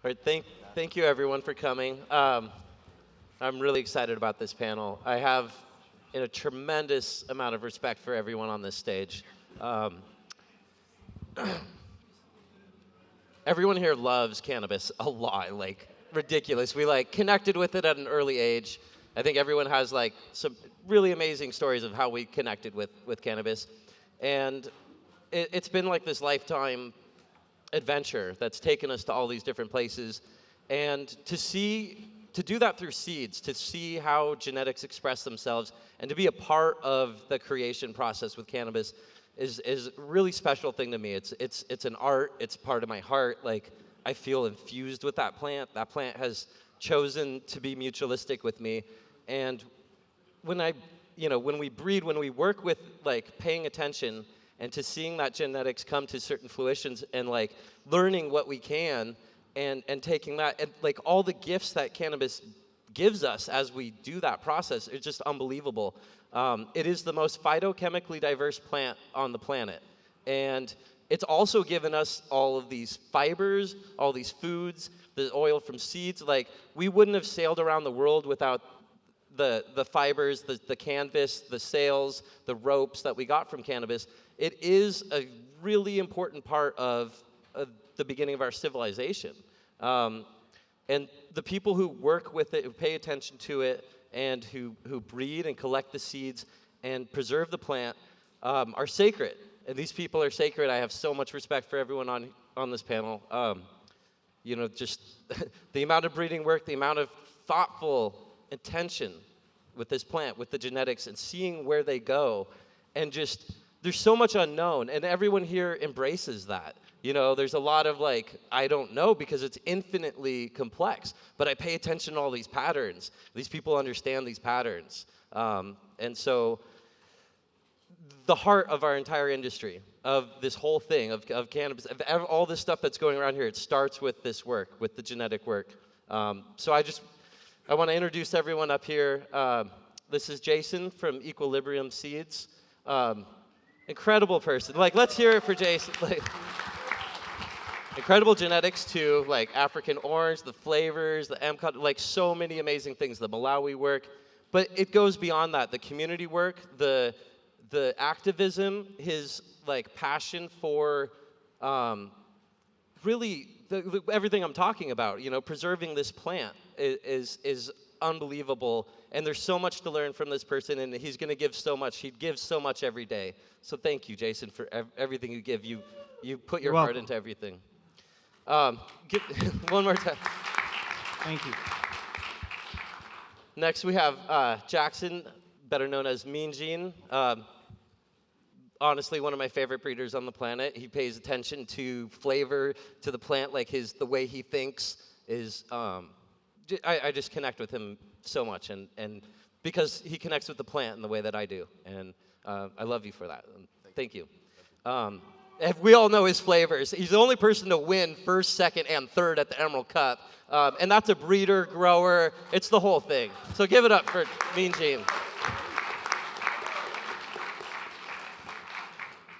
All right, thank you everyone for coming. I'm really excited about this panel. I have a tremendous amount of respect for everyone on this stage. Um, everyone here loves cannabis a lot, like ridiculous. We like connected with it at an early age. I think everyone has like some really amazing stories of how we connected with cannabis. And it's been like this lifetime adventure that's taken us to all these different places. And to do that through seeds, to see how genetics express themselves, and to be a part of the creation process with cannabis is a really special thing to me. It's an art, it's part of my heart. Like, I feel infused with that plant. That plant has chosen to be mutualistic with me. And when when we breed, when we work with like paying attention and to seeing that genetics come to certain fruitions and like learning what we can and taking that and like all the gifts that cannabis gives us as we do that process is just unbelievable. It is the most phytochemically diverse plant on the planet. And it's also given us all of these fibers, all these foods, the oil from seeds. Like, we wouldn't have sailed around the world without the fibers, the canvas, the sails, the ropes that we got from cannabis. It is a really important part of the beginning of our civilization. And the people who work with it, who pay attention to it, and who breed and collect the seeds and preserve the plant are sacred. And these people are sacred. I have so much respect for everyone on this panel. Just the amount of breeding work, the amount of thoughtful attention with this plant, with the genetics, and seeing where they go. And just, there's so much unknown, and everyone here embraces that. There's a lot of like, I don't know, because it's infinitely complex, but I pay attention to all these patterns. These people understand these patterns. And so the heart of our entire industry, of this whole thing, of cannabis, of all this stuff that's going around here, it starts with this work, with the genetic work. So I want to introduce everyone up here. This is Jason from Equilibrium Seeds. Incredible person. Like, let's hear it for Jason. Like, incredible genetics too, like African orange, the flavors, the MCOT, like so many amazing things, the Malawi work. But it goes beyond that. The community work, the activism, his like passion for really everything I'm talking about, preserving this plant is unbelievable. And there's so much to learn from this person, and he's going to give so much. He gives so much every day. So thank you, Jason, for everything you give. You put your heart into everything. One more time. Thank you. Next, we have Jackson, better known as Mean Gene. Honestly, one of my favorite breeders on the planet. He pays attention to flavor, to the plant, like the way he thinks is, I just connect with him so much, and because he connects with the plant in the way that I do, and I love you for that. Thank you. We all know his flavors. He's the only person to win first, second, and third at the Emerald Cup, and that's a breeder, grower. It's the whole thing. So give it up for Mean Gene.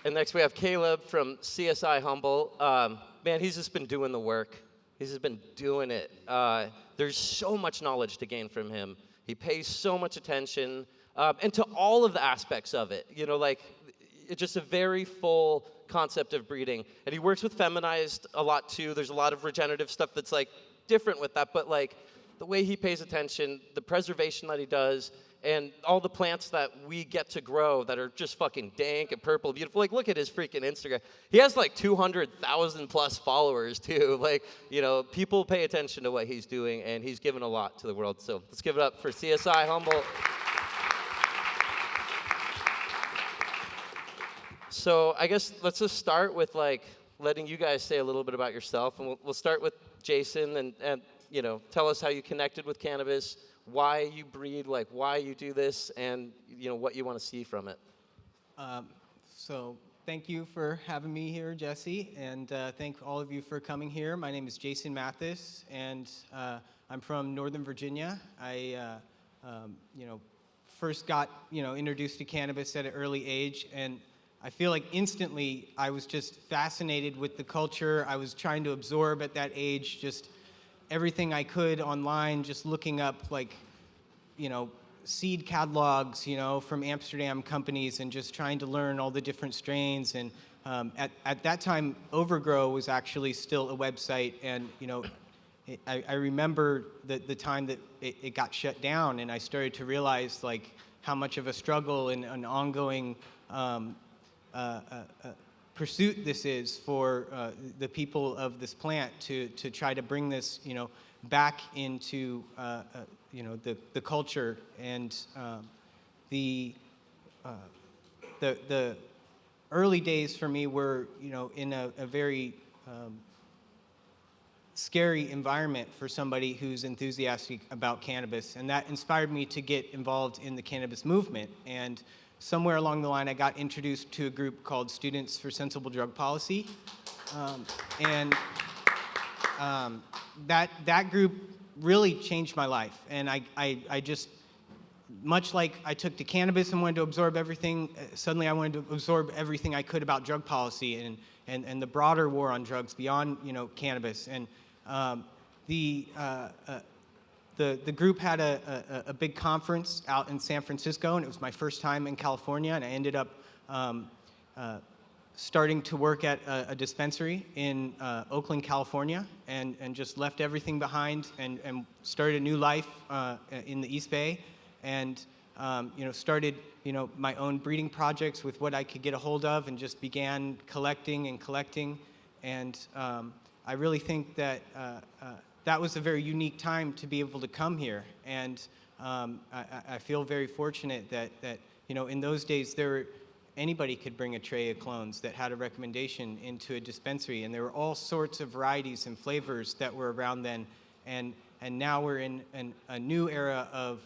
And next we have Caleb from CSI Humboldt. Man, he's just been doing the work. He's just been doing it. There's so much knowledge to gain from him. He pays so much attention, and to all of the aspects of it. It's just a very full concept of breeding. And he works with feminized a lot too. There's a lot of regenerative stuff that's like different with that, but like the way he pays attention, the preservation that he does, and all the plants that we get to grow that are just fucking dank and purple, beautiful. Like, look at his freaking Instagram. He has like 200,000 plus followers too. Like, people pay attention to what he's doing, and he's given a lot to the world. So let's give it up for CSI Humboldt. So I guess let's just start with like letting you guys say a little bit about yourself, and we'll start with Jason, and tell us how you connected with cannabis, why you breed, like why you do this, and what you want to see from it. So thank you for having me here, Jesse, and thank all of you for coming here. My name is Jason Mathis, and I'm from Northern Virginia. I first got introduced to cannabis at an early age, and I feel like instantly I was just fascinated with the culture I was trying to absorb at that age, just everything I could online, just looking up like, seed catalogs, from Amsterdam companies, and just trying to learn all the different strains. And at that time, Overgrow was actually still a website, and I remember the time that it got shut down, and I started to realize like how much of a struggle and an ongoing pursuit this is for the people of this plant to try to bring this back into the culture. And the early days for me were in a very scary environment for somebody who's enthusiastic about cannabis, and that inspired me to get involved in the cannabis movement. And somewhere along the line, I got introduced to a group called Students for Sensible Drug Policy, and that group really changed my life. And I just, much like I took to cannabis and wanted to absorb everything, suddenly I wanted to absorb everything I could about drug policy and the broader war on drugs beyond cannabis. And the group had a big conference out in San Francisco, and it was my first time in California, and I ended up starting to work at a dispensary in Oakland, California, and just left everything behind and started a new life in the East Bay, and started my own breeding projects with what I could get a hold of, and just began collecting. And I really think that that was a very unique time to be able to come here. And I feel very fortunate that in those days anybody could bring a tray of clones that had a recommendation into a dispensary, and there were all sorts of varieties and flavors that were around then. And now we're in a new era of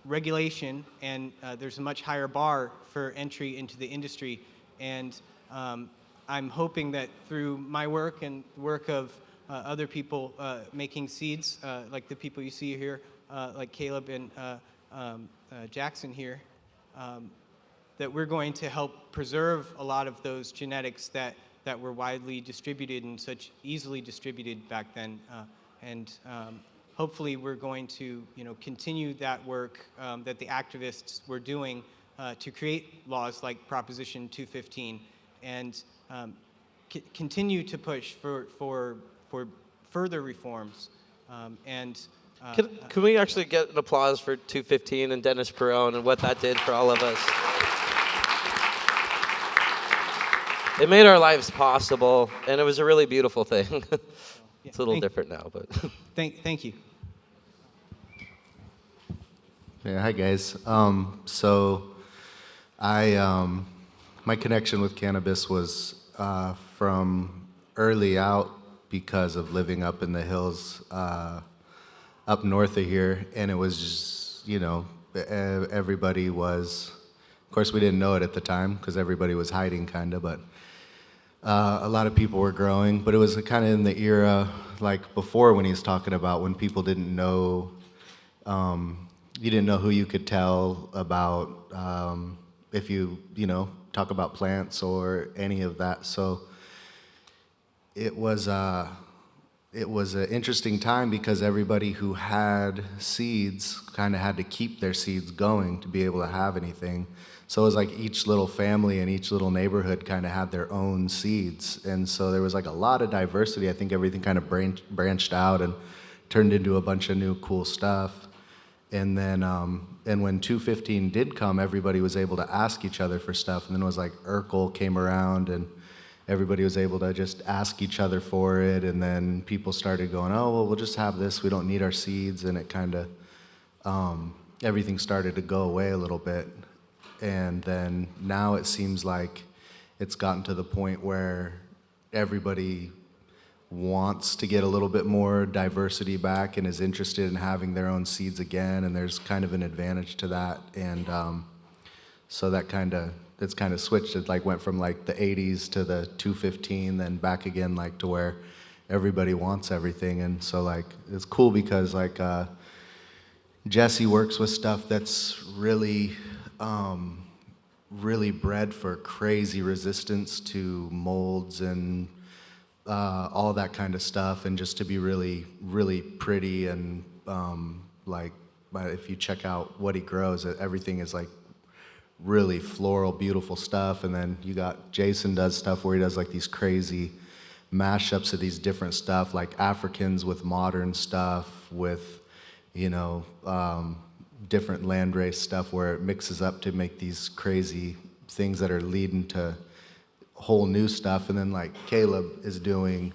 regulation, and there's a much higher bar for entry into the industry. And I'm hoping that through my work and the work of other people making seeds, like the people you see here, like Caleb and Jackson here, that we're going to help preserve a lot of those genetics that were widely distributed and such easily distributed back then. And hopefully we're going to continue that work that the activists were doing to create laws like Proposition 215, and continue to push for further reforms. Can we actually get an applause for 215 and Dennis Perone and what that did for all of us? It made our lives possible, and it was a really beautiful thing. It's a little different now, but. Thank you. Yeah, hi guys. So my connection with cannabis was from early out because of living up in the hills up north of here, and it was just, everybody was, of course we didn't know it at the time because everybody was hiding kind of, but a lot of people were growing, but it was kind of in the era like before when he was talking about when people didn't know, you didn't know who you could tell about if you talk about plants or any of that. So it was an interesting time because everybody who had seeds kind of had to keep their seeds going to be able to have anything. So it was like each little family and each little neighborhood kind of had their own seeds. And so there was like a lot of diversity. I think everything kind of branched out and turned into a bunch of new cool stuff. And then, and when 215 did come, everybody was able to ask each other for stuff. And then it was like Urkel came around and everybody was able to just ask each other for it. And then people started going, oh, well, we'll just have this. We don't need our seeds. And it kind of, everything started to go away a little bit. And then now it seems like it's gotten to the point where everybody wants to get a little bit more diversity back and is interested in having their own seeds again, and there's kind of an advantage to that. And so that it's kind of switched. It like went from like the 80s to the 215, then back again like to where everybody wants everything. And so like it's cool because like Jesse works with stuff that's really really bred for crazy resistance to molds and all that kind of stuff, and just to be really, really pretty and like. But if you check out what he grows, everything is like really floral, beautiful stuff. And then you got Jason does stuff where he does like these crazy mashups of these different stuff, like Africans with modern stuff, with different landrace stuff, where it mixes up to make these crazy things that are leading to whole new stuff. And then like Caleb is doing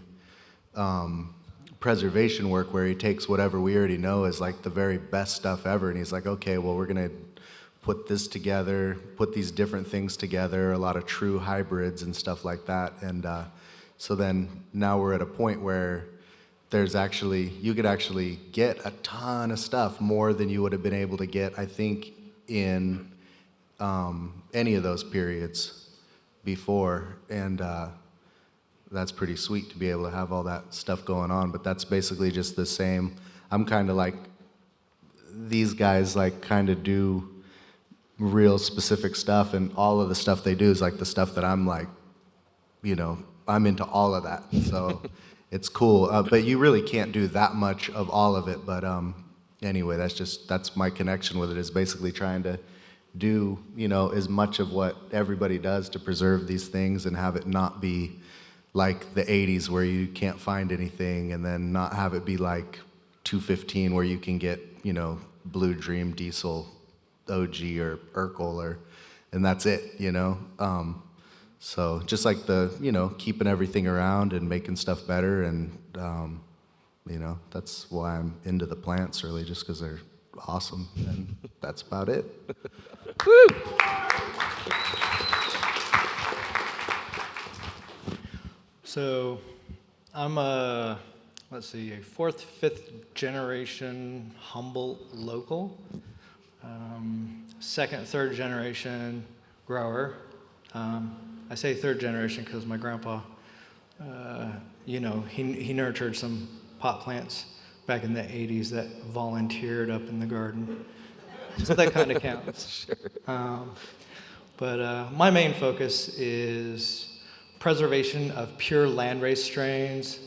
preservation work, where he takes whatever we already know is like the very best stuff ever, and he's like, okay, well, we're gonna put this together, put these different things together, a lot of true hybrids and stuff like that. And so then now we're at a point where you could actually get a ton of stuff, more than you would have been able to get, I think, in any of those periods before. And that's pretty sweet to be able to have all that stuff going on. But that's basically just the same. I'm kind of like, these guys like kind of do real specific stuff, and all of the stuff they do is like the stuff that I'm like, I'm into all of that. So it's cool. But you really can't do that much of all of it. But anyway, that's my connection with it, is basically trying to do, as much of what everybody does to preserve these things and have it not be like the 80s where you can't find anything, and then not have it be like 215 where you can get, Blue Dream, Diesel, OG, or Urkel, and that's it, So just like keeping everything around and making stuff better, and that's why I'm into the plants, really, just because they're awesome, and that's about it. Woo! So I'm a fourth, fifth generation Humboldt local, second, third generation grower. I say third generation because my grandpa, he nurtured some pot plants back in the 80s that volunteered up in the garden. So that kind of counts. Sure. But my main focus is preservation of pure landrace strains,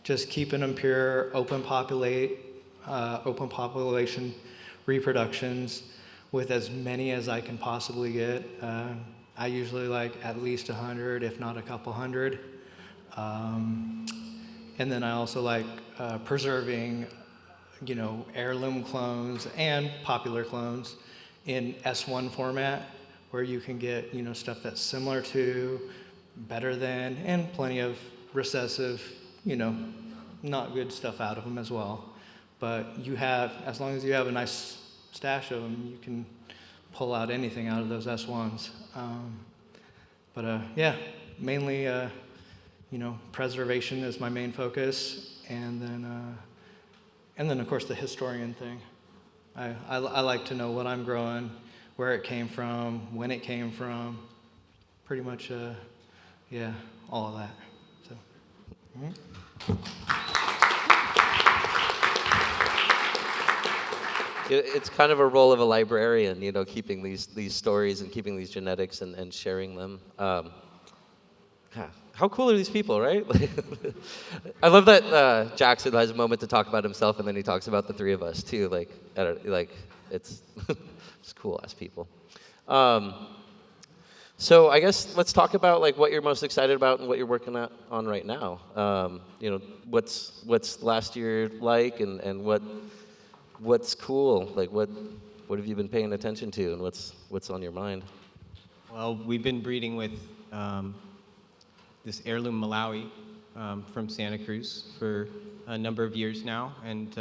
just keeping them pure, open population reproductions with as many as I can possibly get. I usually like at least 100, if not a couple hundred. And then I also like preserving, heirloom clones and popular clones in S1 format, where you can get, stuff that's similar to, better than, and plenty of recessive, not good stuff out of them as well. But as long as you have a nice stash of them, you can pull out anything out of those S1s. Mainly, preservation is my main focus, and then of course the historian thing. I like to know what I'm growing, where it came from, when it came from, pretty much, all of that. So. It's kind of a role of a librarian, keeping these stories and keeping these genetics and sharing them. How cool are these people, right? I love that Jackson has a moment to talk about himself, and then he talks about the three of us too. It's it's cool as people. So I guess let's talk about what you're most excited about and what you're working on right now. What's last year like, and what's cool? What have you been paying attention to, and what's on your mind? Well, we've been breeding with this heirloom Malawi from Santa Cruz for a number of years now, and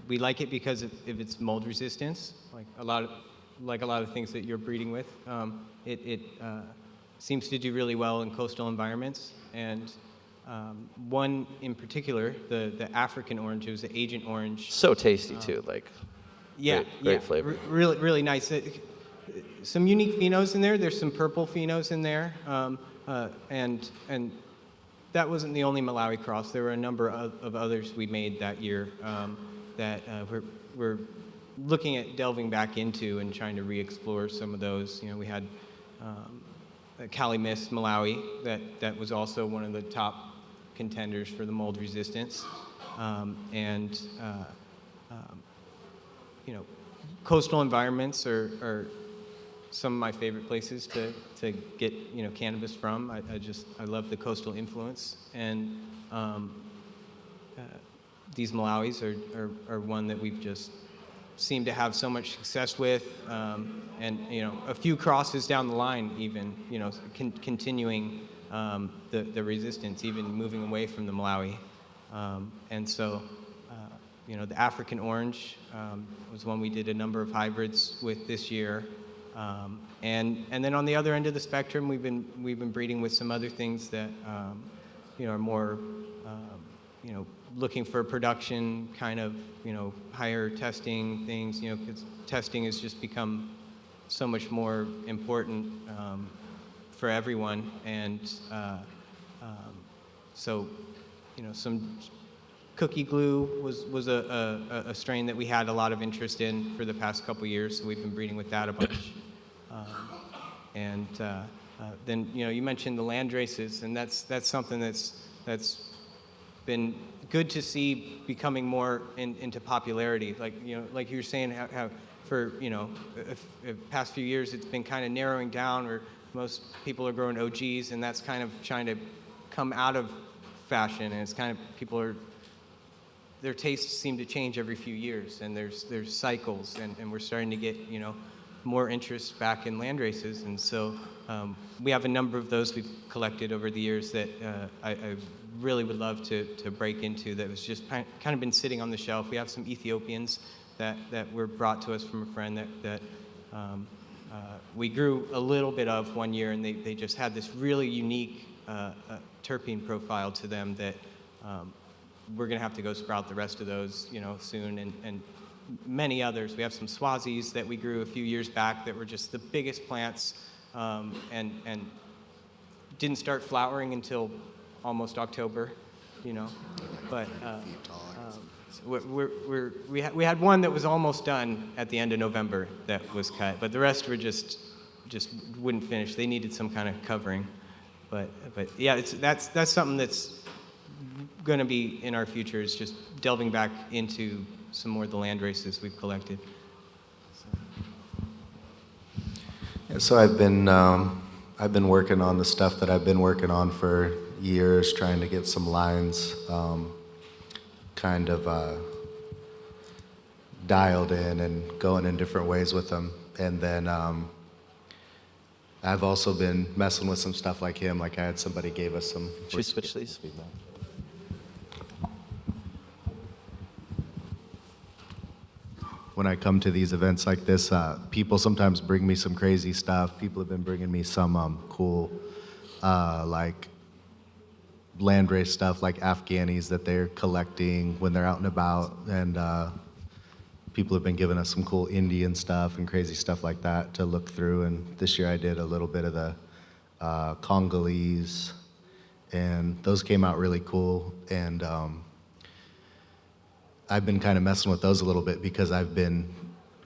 we like it because of its mold resistance. Like a lot of things that you're breeding with, it seems to do really well in coastal environments. And one in particular, the African orange, it was the Agent Orange. So tasty too, great flavor. Really nice. Some unique phenos in there. There's some purple phenos in there, and that wasn't the only Malawi cross. There were a number of others we made that year that we're looking at delving back into and trying to re-explore some of those. We had Cali Mist Malawi that was also one of the top contenders for the mold resistance. And you know, coastal environments are some of my favorite places to get cannabis from. I love the coastal influence, and these Malawis are one that we've just seemed to have so much success with, and a few crosses down the line, even continuing the resistance, even moving away from the Malawi, and so the African orange was one we did a number of hybrids with this year, and then on the other end of the spectrum, we've been breeding with some other things that are more looking for production kind of higher testing things, because testing has just become so much more important for everyone, and so some cookie glue was a strain that we had a lot of interest in for the past couple years, so we've been breeding with that a bunch. And then you mentioned the land races, and that's something that's been good to see becoming more into popularity. Like like you were saying, how for the past few years it's been kind of narrowing down, where most people are growing OGs, and that's kind of trying to come out of fashion, and it's kind of their tastes seem to change every few years, and there's cycles, and we're starting to get more interest back in land races, and so we have a number of those we've collected over the years that I really would love to break into, that was just kind of been sitting on the shelf. We have some Ethiopians that were brought to us from a friend that we grew a little bit of one year, and they just had this really unique terpene profile to them that we're going to have to go sprout the rest of those soon, and many others. We have some Swazis that we grew a few years back that were just the biggest plants, and didn't start flowering until almost October, but we had one that was almost done at the end of November that was cut, but the rest were just wouldn't finish. They needed some kind of covering, but yeah, that's something that's going to be in our future, is just delving back into some more of the land races we've collected. So I've been working on the stuff that I've been working on for years, trying to get some lines kind of dialed in and going in different ways with them. And then I've also been messing with some stuff like him. Like I had somebody gave us some. Should we switch these? When I come to these events like this, people sometimes bring me some crazy stuff. People have been bringing me some cool, like landrace stuff, like Afghanis that they're collecting when they're out and about, and people have been giving us some cool Indian stuff and crazy stuff like that to look through. And this year I did a little bit of the Congolese, and those came out really cool. And I've been kind of messing with those a little bit because I've been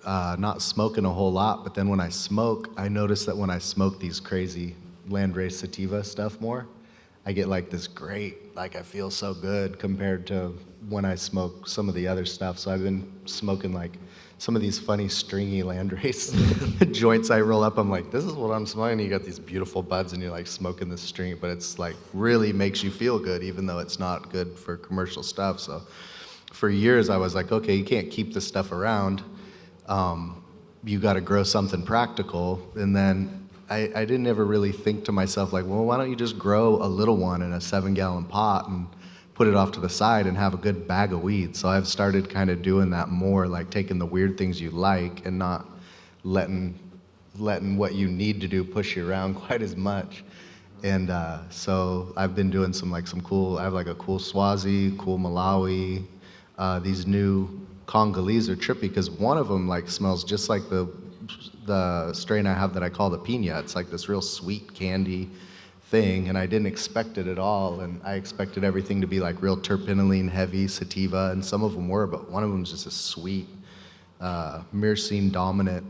not smoking a whole lot, but then when I smoke, I notice that when I smoke these crazy landrace sativa stuff more, I get like this great, like I feel so good compared to when I smoke some of the other stuff. So I've been smoking like some of these funny stringy landrace joints I roll up. I'm like, this is what I'm smoking. You got these beautiful buds and you're like smoking this string, but it's like really makes you feel good, even though it's not good for commercial stuff. So for years I was like, okay, you can't keep this stuff around. You got to grow something practical. And then I didn't ever really think to myself like, well, why don't you just grow a little one in a 7-gallon pot and put it off to the side and have a good bag of weed. So I've started kind of doing that more, like taking the weird things you like and not letting what you need to do push you around quite as much. And so I've been doing some cool, I have like a cool Swazi, cool Malawi. These new Congolese are trippy because one of them like smells just like the strain I have that I call the piña. It's like this real sweet candy thing, and I didn't expect it at all. And I expected everything to be like real terpenoline heavy sativa, and some of them were, but one of them is just a sweet, myrcene dominant,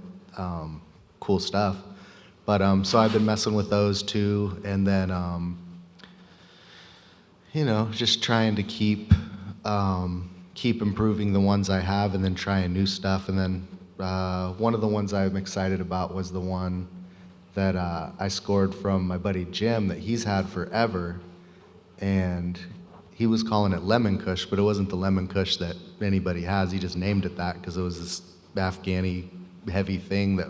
cool stuff. But so I've been messing with those too, and then just trying to keep improving the ones I have, and then trying new stuff. And then one of the ones I'm excited about was the one that I scored from my buddy Jim that he's had forever, and he was calling it lemon kush, but it wasn't the lemon kush that anybody has. He just named it that because it was this Afghani heavy thing that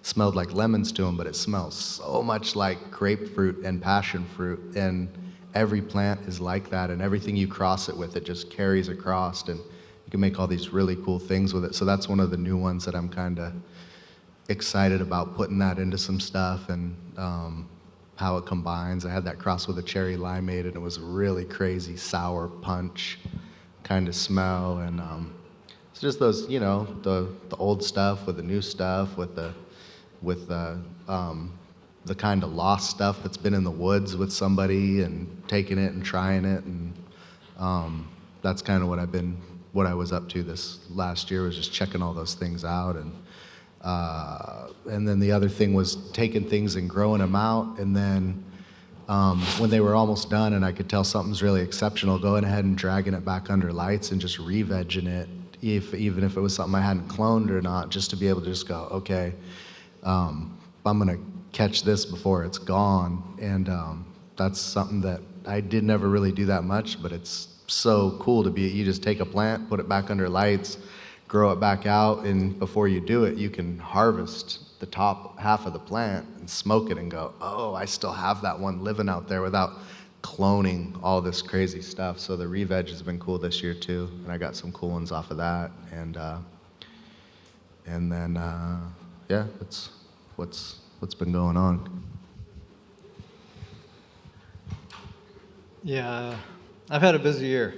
smelled like lemons to him, but it smells so much like grapefruit and passion fruit, and every plant is like that, and everything you cross it with, it just carries across, and you can make all these really cool things with it. So that's one of the new ones that I'm kind of excited about, putting that into some stuff, and how it combines. I had that cross with a cherry limeade, and it was a really crazy sour punch kind of smell, and it's just those, the old stuff with the new stuff, with the kind of lost stuff that's been in the woods with somebody and taking it and trying it, and that's kind of what I was up to this last year, was just checking all those things out. And then the other thing was taking things and growing them out, and then when they were almost done and I could tell something's really exceptional, going ahead and dragging it back under lights and just re-vegging it, even if it was something I hadn't cloned or not, just to be able to just go, okay, I'm gonna catch this before it's gone. And that's something that I did never really do that much, but it's so cool to you just take a plant, put it back under lights, grow it back out, and before you do it, you can harvest the top half of the plant and smoke it and go, oh, I still have that one living out there, without cloning all this crazy stuff. So the re-veg has been cool this year too, and I got some cool ones off of that. And then yeah, that's what's been going on. Yeah, I've had a busy year.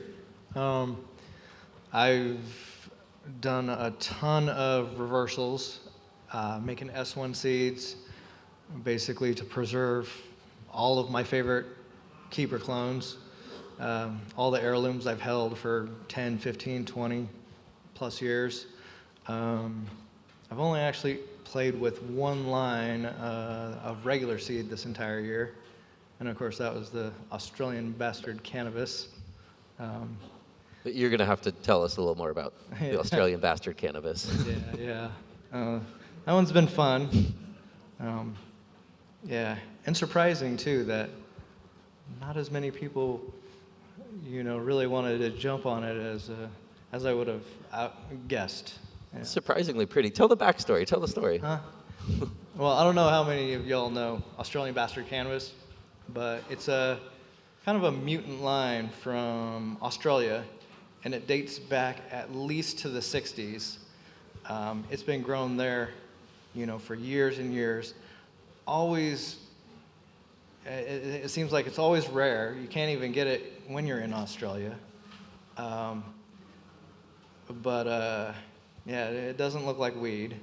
I've done a ton of reversals, making S1 seeds, basically to preserve all of my favorite keeper clones, all the heirlooms I've held for 10, 15, 20 plus years. I've only actually played with one line of regular seed this entire year, and of course that was the Australian bastard cannabis. But you're going to have to tell us a little more about the Australian bastard cannabis. Yeah. That one's been fun. Yeah, and surprising too that not as many people, really wanted to jump on it as I would have guessed. Yeah. Surprisingly pretty. Tell the backstory. Tell the story. Huh? Well, I don't know how many of y'all know Australian bastard cannabis, but it's a kind of a mutant line from Australia, and it dates back at least to the 60s. It's been grown there, for years and years. Always, it seems like it's always rare. You can't even get it when you're in Australia. Yeah, it doesn't look like weed.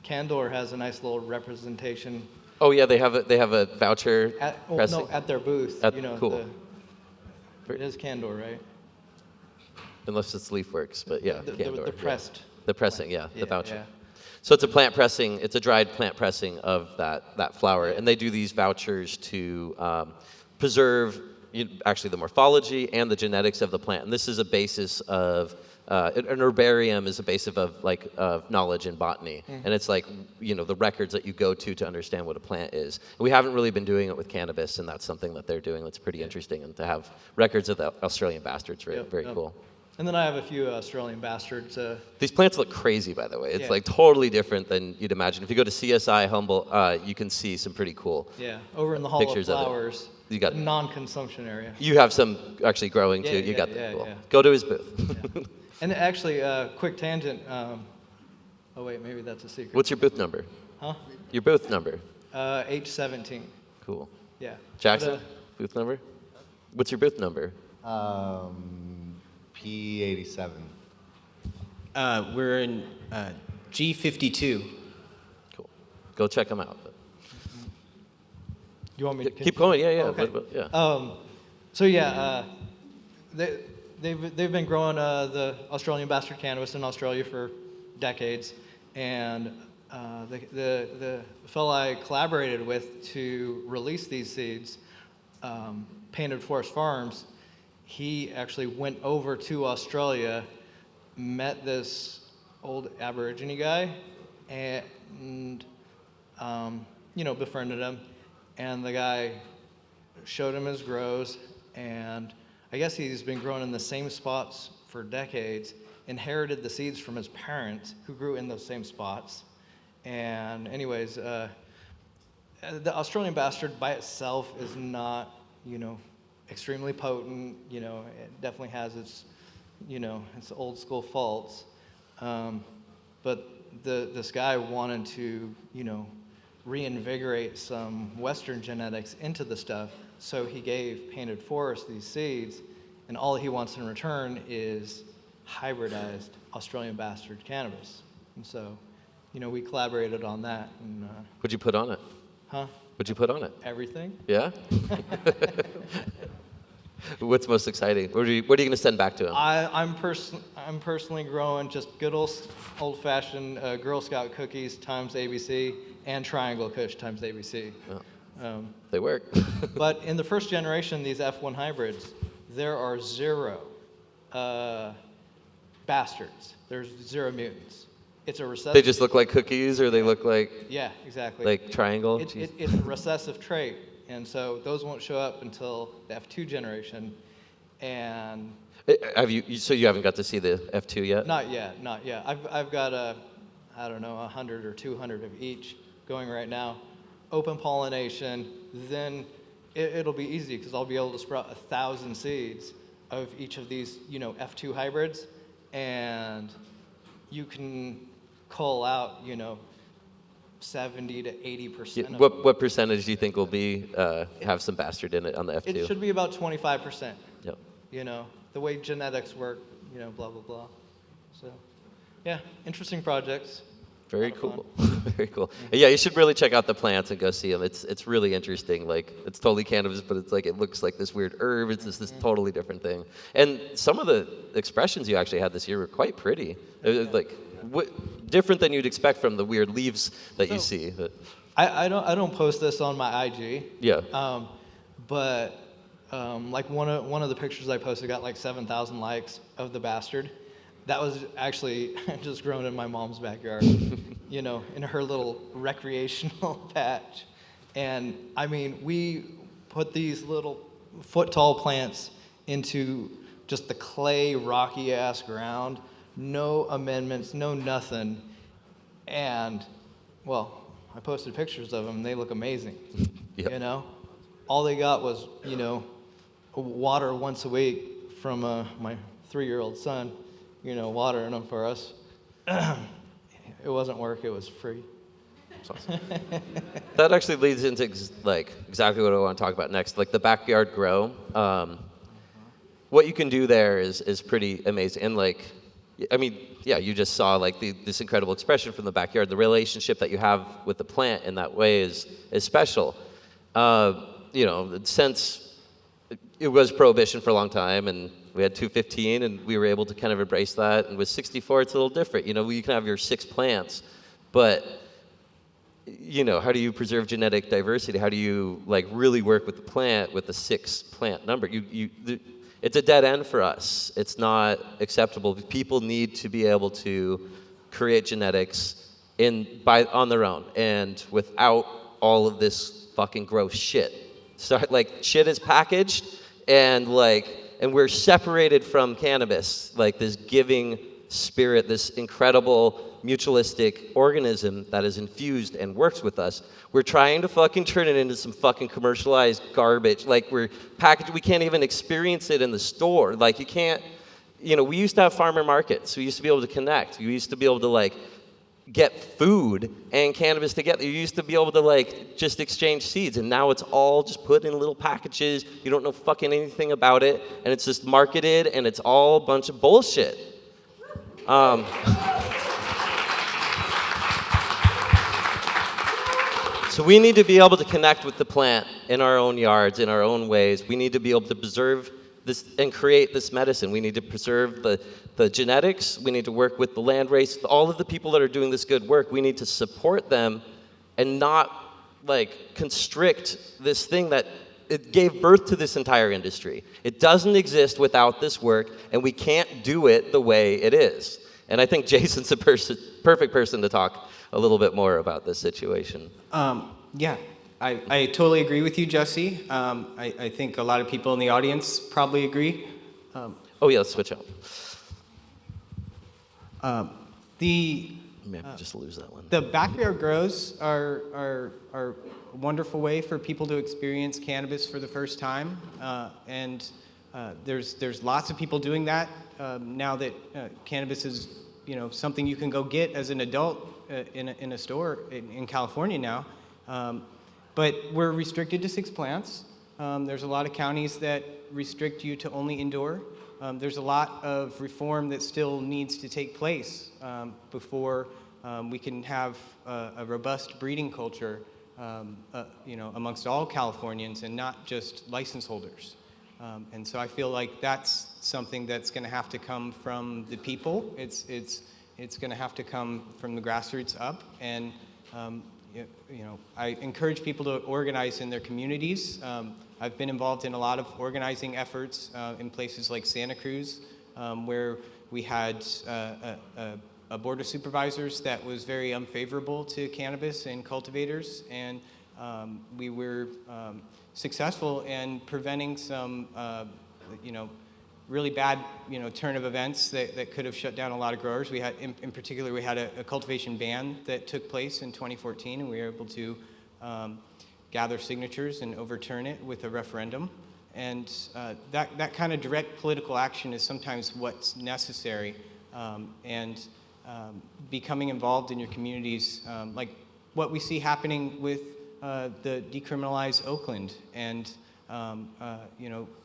Candor has a nice little representation. Oh yeah, they have a voucher. At their booth. Cool. It is Candor, right? Unless it's Leafworks, but yeah, Candor. The pressed. Yeah. The pressing, yeah, the voucher. Yeah. So it's a plant pressing. It's a dried plant pressing of that flower, and they do these vouchers to preserve actually the morphology and the genetics of the plant. And this is a basis of an herbarium is a basis of knowledge in botany, and it's like the records that you go to understand what a plant is. And we haven't really been doing it with cannabis, and that's something that they're doing that's pretty interesting. And to have records of the Australian bastards, very cool. And then I have a few Australian bastards. These plants look crazy, by the way. It's like totally different than you'd imagine. If you go to CSI Humboldt, you can see some pretty cool. Yeah, over in the Hall of Flowers. You got non-consumption area. You have some actually growing too. You got them. Cool. Yeah. Go to his booth. Yeah. And actually, quick tangent. Oh wait, maybe that's a secret. What's your booth number? Huh? Your booth number. H17. Cool. Yeah. Jackson, booth number? What's your booth number? P87. We're in G52. Cool. Go check them out. You want me to keep going? Yeah. Okay. So yeah, they've been growing the Australian bastard cannabis in Australia for decades, and the fellow I collaborated with to release these seeds, Painted Forest Farms, he actually went over to Australia, met this old Aborigine guy, and befriended him, and the guy showed him his grows, and I guess he's been growing in the same spots for decades, inherited the seeds from his parents who grew in those same spots. And anyways, the Australian bastard by itself is not, extremely potent. It definitely has its, its old school faults. But this guy wanted to, reinvigorate some Western genetics into the stuff. So he gave Painted Forest these seeds, and all he wants in return is hybridized Australian bastard cannabis. And so, we collaborated on that. And, What'd you put on it? huh? What'd you put on it? Everything. Yeah? What's most exciting? What are you going to send back to him? I'm personally growing just good old-fashioned Girl Scout cookies times ABC and Triangle Kush times ABC. Oh, they work. But in the first generation, these F1 hybrids, there are 0 bastards. There's 0 mutants. It's a recessive. They just look like cookies, or they look like Yeah, exactly. like triangle. It's a recessive trait, and so those won't show up until the F2 generation, and Have you? So you haven't got to see the F2 yet? not yet. I've got 100 or 200 of each going right now. Open pollination, then it'll be easy because I'll be able to sprout 1,000 seeds of each of these, F2 hybrids, and you can cull out, 70 to 80%. Of What percentage do you think will be have some bastard in it on the F2? It should be about 25%. Yep. The way genetics work, blah, blah, blah. So, yeah, interesting projects. Very Lot of cool. Very cool. Yeah, you should really check out the plants and go see them. It's really interesting. Like, it's totally cannabis, but it's like it looks like this weird herb. It's this totally different thing. And some of the expressions you actually had this year were quite pretty. It was like different than you'd expect from the weird leaves that you see. But I don't post this on my IG. yeah. But like one of the pictures I posted got like 7,000 likes of the bastard. That was actually just grown in my mom's backyard, in her little recreational patch. And I mean, we put these little foot-tall plants into just the clay, rocky-ass ground, no amendments, no nothing. And, well, I posted pictures of them. They look amazing, Yep. All they got was, water once a week from my 3-year-old son. Watering them for us. It wasn't work, it was free. That's awesome. That actually leads into exactly what I want to talk about next, like the backyard grow. What you can do there is pretty amazing. And you just saw this incredible expression from the backyard. The relationship that you have with the plant in that way is special. Since it was prohibition for a long time, and we had 215, and we were able to kind of embrace that. And with 64, it's a little different. You can have your 6 plants, but how do you preserve genetic diversity? How do you really work with the plant with the 6 plant number? It's a dead end for us. It's not acceptable. People need to be able to create genetics on their own, and without all of this fucking gross shit. So shit is packaged, and we're separated from cannabis, this giving spirit, this incredible mutualistic organism that is infused and works with us. We're trying to fucking turn it into some fucking commercialized garbage. We're packaged, we can't even experience it in the store. You can't, we used to have farmer markets. We used to be able to connect. We used to be able to get food and cannabis together. You used to be able to just exchange seeds, and now it's all just put in little packages. You don't know fucking anything about it, and it's just marketed, and it's all a bunch of bullshit. So we need to be able to connect with the plant in our own yards, in our own ways. We need to be able to preserve this and create this medicine. We need to preserve the genetics. We need to work with the landrace. All of the people that are doing this good work, we need to support them and not like constrict this thing that it gave birth to this entire industry. It doesn't exist without this work, and we can't do it the way it is. And I think Jason's a perfect person to talk a little bit more about this situation. Yeah, I totally agree with you, Jesse. I think a lot of people in the audience probably agree. Oh yeah, let's switch out. Maybe just lose that one. The backyard grows are a wonderful way for people to experience cannabis for the first time, and there's lots of people doing that now that cannabis is something you can go get as an adult in a store in California now. But we're restricted to 6 plants. There's a lot of counties that restrict you to only indoor. There's a lot of reform that still needs to take place before we can have a robust breeding culture, amongst all Californians and not just license holders. And so I feel like that's something that's going to have to come from the people. It's going to have to come from the grassroots up. And I encourage people to organize in their communities. I've been involved in a lot of organizing efforts in places like Santa Cruz, where we had a board of supervisors that was very unfavorable to cannabis and cultivators, and we were successful in preventing some, really bad, turn of events that could have shut down a lot of growers. We had, in particular, we had a cultivation ban that took place in 2014, and we were able to gather signatures and overturn it with a referendum. And that kind of direct political action is sometimes what's necessary. And becoming involved in your communities, like what we see happening with the decriminalized Oakland and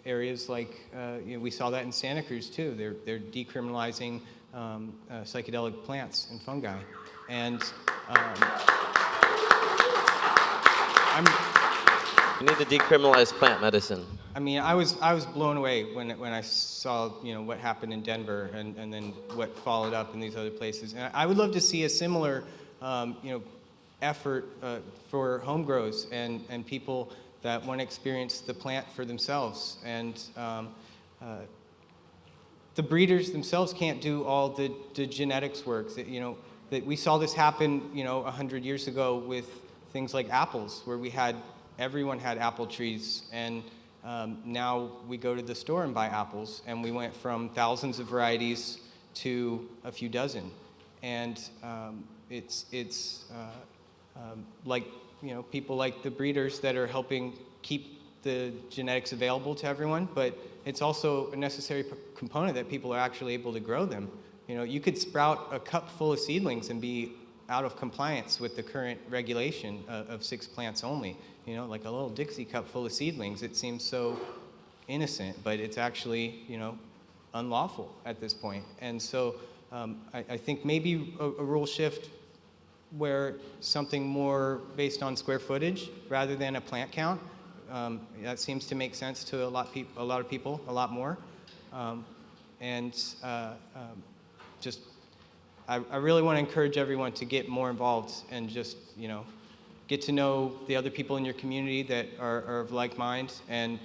areas like we saw that in Santa Cruz too. They're decriminalizing psychedelic plants and fungi, and We need to decriminalize plant medicine. I mean, I was blown away when I saw what happened in Denver and then what followed up in these other places. And I would love to see a similar effort for home grows and people that want to experience the plant for themselves. And the breeders themselves can't do all the genetics work. That we saw this happen 100 years ago with things like apples, where everyone had apple trees, and now we go to the store and buy apples, and we went from thousands of varieties to a few dozen. And it's like people like the breeders that are helping keep the genetics available to everyone, but it's also a necessary component that people are actually able to grow them. You could sprout a cup full of seedlings and be out of compliance with the current regulation of 6 plants only. Like a little Dixie cup full of seedlings. It seems so innocent, but it's actually, unlawful at this point. And so I think maybe a rule shift where something more based on square footage rather than a plant count, that seems to make sense to a lot of people, a lot more. I really want to encourage everyone to get more involved and just, get to know the other people in your community that are of like mind and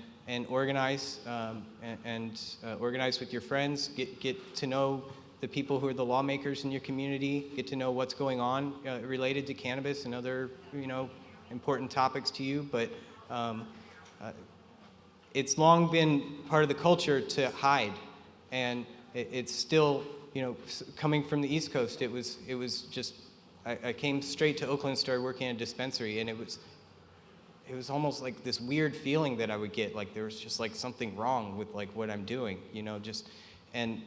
organize organize with your friends. Get to know the people who are the lawmakers in your community. Get to know what's going on related to cannabis and other important topics to you. But it's long been part of the culture to hide, and it's still coming from the East Coast. It was just. I came straight to Oakland, started working in a dispensary, and it was almost like this weird feeling that I would get, like there was just like something wrong with like what I'm doing, and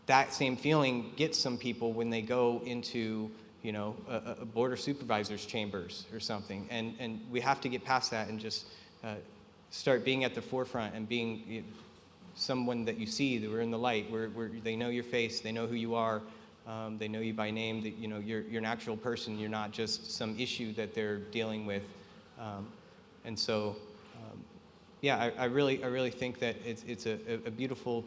that same feeling gets some people when they go into a board of supervisors chambers or something, and we have to get past that and just start being at the forefront and being someone that you see, that we're in the light, where they know your face, they know who you are. They know you by name, that you're an actual person. You're not just some issue that they're dealing with. And so yeah, I really think that it's a beautiful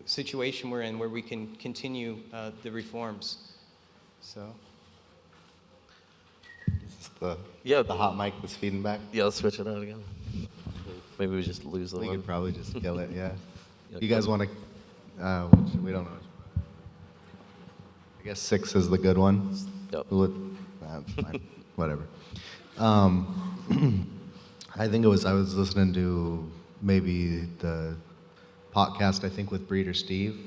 situation we're in where we can continue the reforms. So. It's the Yeah. the hot mic that's feeding back. Yeah, let's switch it out again. Maybe we just lose the We one. could probably just kill it. Yeah. Yeah, You guys kill want to? We don't know. I guess 6 is the good one. Yep. Fine. Whatever. I think I was listening to maybe the podcast, I think, with Breeder Steve.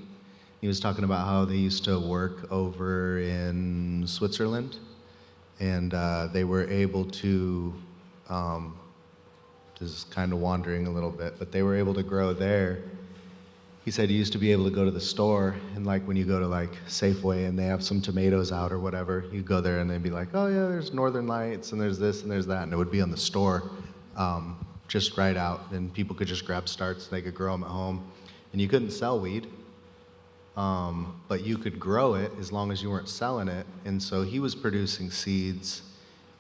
He was talking about how they used to work over in Switzerland, and they were able to, this is kind of wandering a little bit, but they were able to grow there. He said he used to be able to go to the store, and like when you go to like Safeway and they have some tomatoes out or whatever, you go there and they'd be like, oh yeah, there's Northern Lights and there's this and there's that, and it would be on the store, just right out, and people could just grab starts, they could grow them at home, and you couldn't sell weed, but you could grow it as long as you weren't selling it, and so he was producing seeds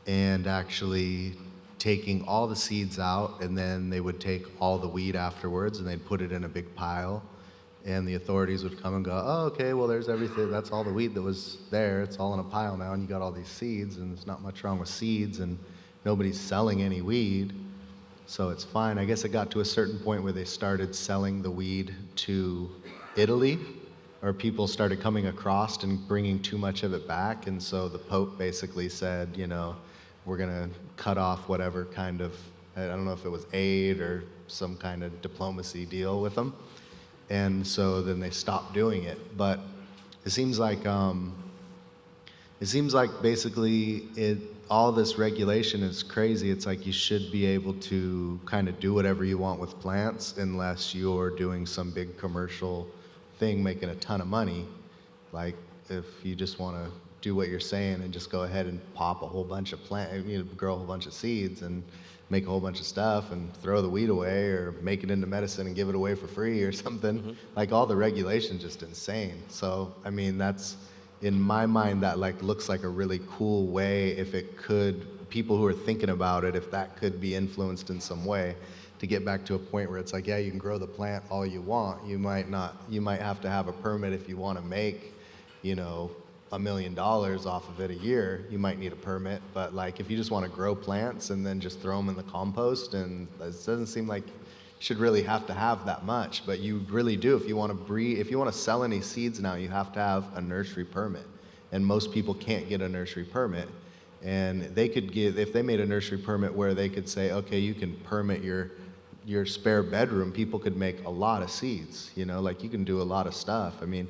and actually taking all the seeds out, and then they would take all the weed afterwards and they'd put it in a big pile, and the authorities would come and go, oh, okay, well, there's everything, that's all the weed that was there, it's all in a pile now, and you got all these seeds, and there's not much wrong with seeds, and nobody's selling any weed, so it's fine. I guess it got to a certain point where they started selling the weed to Italy, or people started coming across and bringing too much of it back, and so the Pope basically said, you know, we're going to cut off whatever kind of, I don't know if it was aid or some kind of diplomacy deal with them. And so then they stopped doing it. But it seems like basically all this regulation is crazy. It's like you should be able to kind of do whatever you want with plants unless you're doing some big commercial thing making a ton of money. Like if you just want to do what you're saying and just go ahead and pop a whole bunch of grow a whole bunch of seeds and make a whole bunch of stuff and throw the weed away or make it into medicine and give it away for free or something. Mm-hmm. Like all the regulation's just insane. So, I mean, that's, in my mind, that like looks like a really cool way if it could, people who are thinking about it, if that could be influenced in some way to get back to a point where it's like, yeah, you can grow the plant all you want. You might have to have a permit if you want to make, you know, $1 million off of it a year, you might need a permit, but like if you just want to grow plants and then just throw them in the compost, and it doesn't seem like you should really have to have that much, but you really do. If you want to breed, if you want to sell any seeds now, you have to have a nursery permit, and most people can't get a nursery permit, and they could get, if they made a nursery permit where they could say, okay, you can permit your spare bedroom, people could make a lot of seeds, you know, like you can do a lot of stuff. I mean,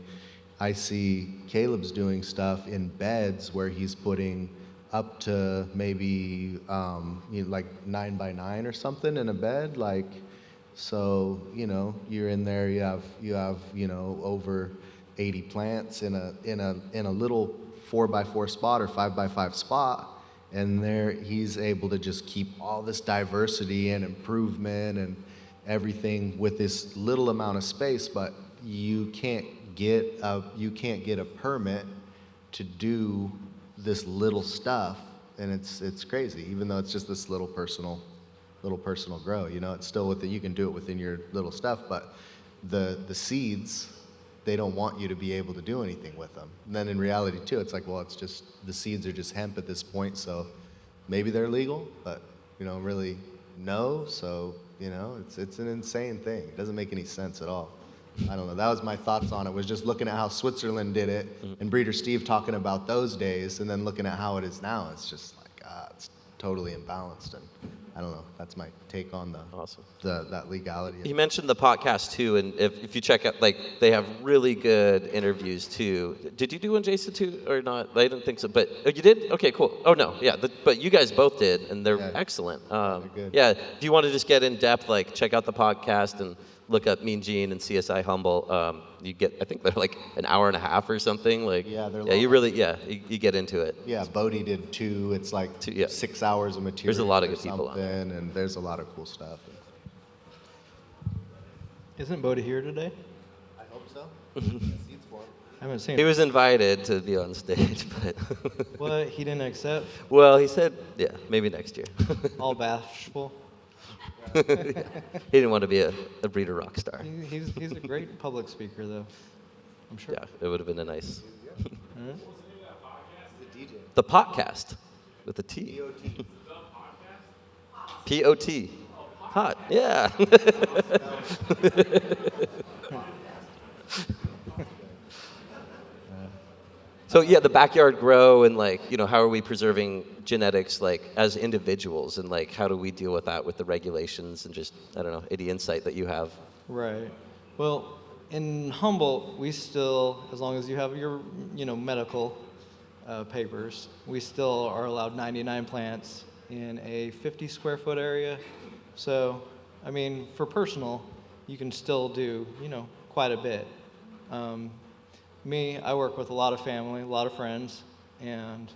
I see Caleb's doing stuff in beds where he's putting up to maybe like 9 by 9 or something in a bed. Like, so you know, you're in there. You have you know, over 80 plants in a little 4 by 4 spot or 5 by 5 spot, and there he's able to just keep all this diversity and improvement and everything with this little amount of space, but you can't get a permit to do this little stuff, and it's crazy. Even though it's just this little personal grow, you know, it's still you can do it within your little stuff, but the seeds, they don't want you to be able to do anything with them. And then in reality too, it's like, well, it's just the seeds are just hemp at this point, so maybe they're legal, but you don't really know. So you know, it's an insane thing. It doesn't make any sense at all. I don't know. That was my thoughts on it, was just looking at how Switzerland did it, and Breeder Steve talking about those days, and then looking at how it is now. It's just like, it's totally imbalanced, and I don't know. That's my take on that legality. You mentioned the podcast too, and if you check out, like, they have really good interviews too. Did you do one, Jason, too, or not? I didn't think so, but you did? Okay, cool. Oh no, yeah, but you guys both did, and they're excellent. They're good. Yeah, if you want to just get in depth, like, check out the podcast and look up Mean Gene and CSI Humboldt. You get, I think they're like an hour and a half or something. Like, yeah, they're long. You get into it. Yeah, Bodie did 2. It's like 6 hours of material. There's a lot of good people on it. And there's a lot of cool stuff. Isn't Bodie here today? I hope so. Seats for him. I haven't seen He him. was invited to be on stage, but What? He didn't accept? well, he said, yeah, maybe next year. All bashful? He didn't want to be a breeder rock star. He's a great public speaker, though. I'm sure. Yeah, it would have been a nice. Huh? The podcast with a T. P-O-T. Hot, yeah. So yeah, the backyard grow and like, how are we preserving genetics like as individuals and like how do we deal with that with the regulations and just, I don't know, any insight that you have? Right. Well, in Humboldt, we still, as long as you have your, medical papers, we still are allowed 99 plants in a 50 square foot area. So, I mean, for personal, you can still do, quite a bit. Me, I work with a lot of family, a lot of friends, and,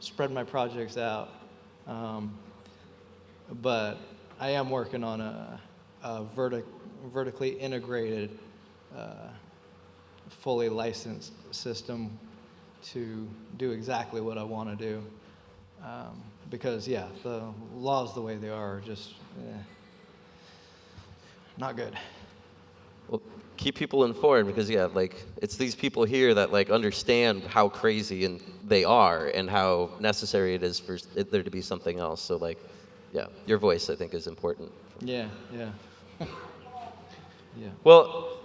spread my projects out. But I am working on a vertically integrated, fully licensed system to do exactly what I want to do. Because, yeah, the laws the way they are just not good. Well, keep people informed because yeah, like it's these people here that like understand how crazy and they are and how necessary it is for there to be something else. So like, yeah, your voice I think is important. Yeah. Yeah. Well,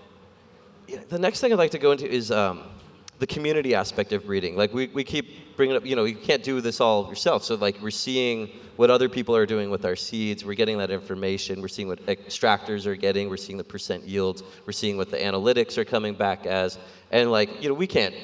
yeah, the next thing I'd like to go into is the community aspect of breeding. Like we keep bringing up, you can't do this all yourself. So like we're seeing what other people are doing with our seeds. We're getting that information. We're seeing what extractors are getting. We're seeing the percent yields. We're seeing what the analytics are coming back as. And like, we can't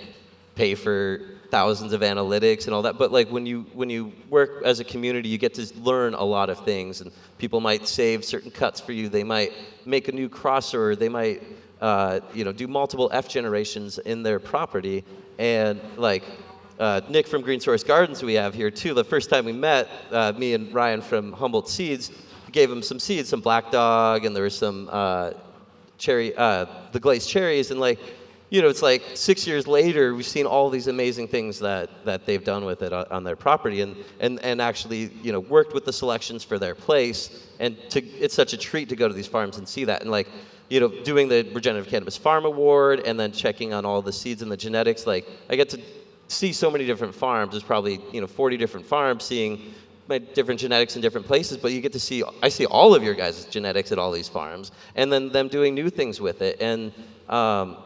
pay for thousands of analytics and all that. But like when you work as a community, you get to learn a lot of things. And people might save certain cuts for you. They might make a new crosser. They might do multiple F generations in their property. And like Nick from Green Source Gardens we have here too. The first time we met, me and Ryan from Humboldt Seeds, gave him some seeds, some Black Dog, and there was some cherry, the glazed cherries. And like, it's like 6 years later, we've seen all these amazing things that they've done with it on their property and actually, worked with the selections for their place. And it's such a treat to go to these farms and see that. And like, doing the Regenerative Cannabis Farm Award and then checking on all the seeds and the genetics, like I get to see so many different farms. There's probably 40 different farms seeing my different genetics in different places, but I see all of your guys' genetics at all these farms and then them doing new things with it. And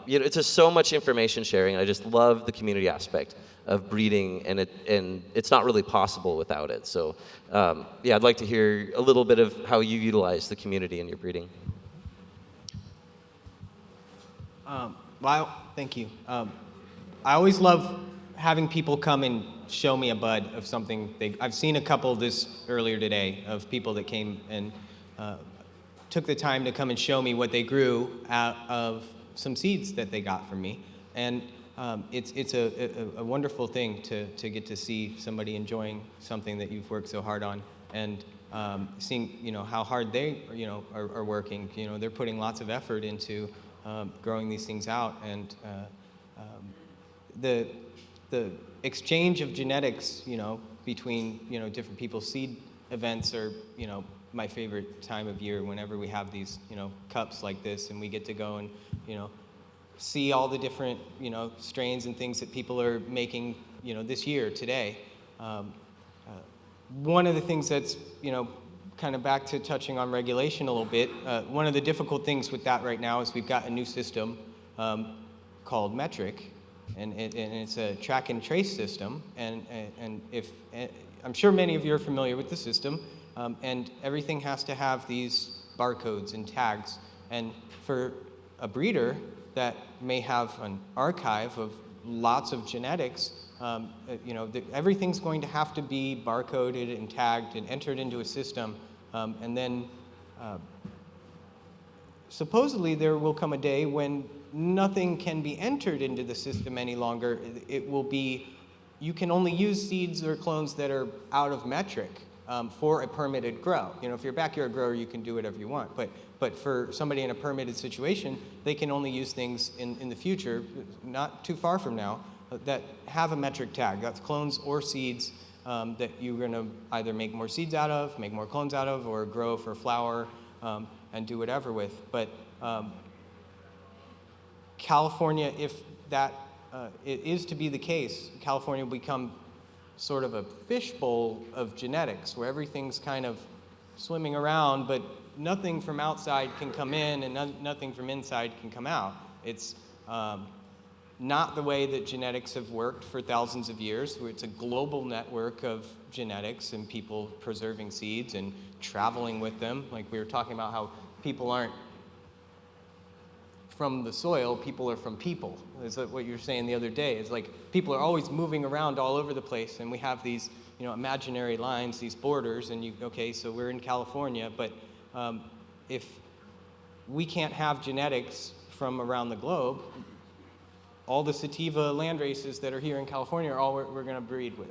it's just so much information sharing. I just love the community aspect of breeding, and it's not really possible without it. So I'd like to hear a little bit of how you utilize the community in your breeding. Well, thank you. I always love having people come and show me a bud of something. I've seen a couple this earlier today of people that came and took the time to come and show me what they grew out of some seeds that they got from me. And it's a wonderful thing to get to see somebody enjoying something that you've worked so hard on and seeing how hard they are working. They're putting lots of effort into growing these things out, and the exchange of genetics, between different people's seed events are my favorite time of year. Whenever we have these cups like this, and we get to go and see all the different strains and things that people are making this year today. One of the things that's kind of back to touching on regulation a little bit. One of the difficult things with that right now is we've got a new system called Metric, and it's a track and trace system. And I'm sure many of you are familiar with the system, and everything has to have these barcodes and tags. And for a breeder that may have an archive of lots of genetics, everything's going to have to be barcoded and tagged and entered into a system. And then supposedly there will come a day when nothing can be entered into the system any longer. It will be, you can only use seeds or clones that are out of metric for a permitted grow. If you're a backyard grower, you can do whatever you want. But for somebody in a permitted situation, they can only use things in the future, not too far from now, that have a metric tag. That's clones or seeds that you're going to either make more seeds out of, make more clones out of, or grow for flour and do whatever with. But California, if that it is to be the case, California will become sort of a fishbowl of genetics where everything's kind of swimming around, but nothing from outside can come in and nothing from inside can come out. It's not the way that genetics have worked for thousands of years, where it's a global network of genetics and people preserving seeds and traveling with them. Like we were talking about how people aren't from the soil, people are from people. Is that what you were saying the other day? It's like people are always moving around all over the place, and we have these, imaginary lines, these borders, and okay, so we're in California, but if we can't have genetics from around the globe, all the sativa land races that are here in California are all we're going to breed with.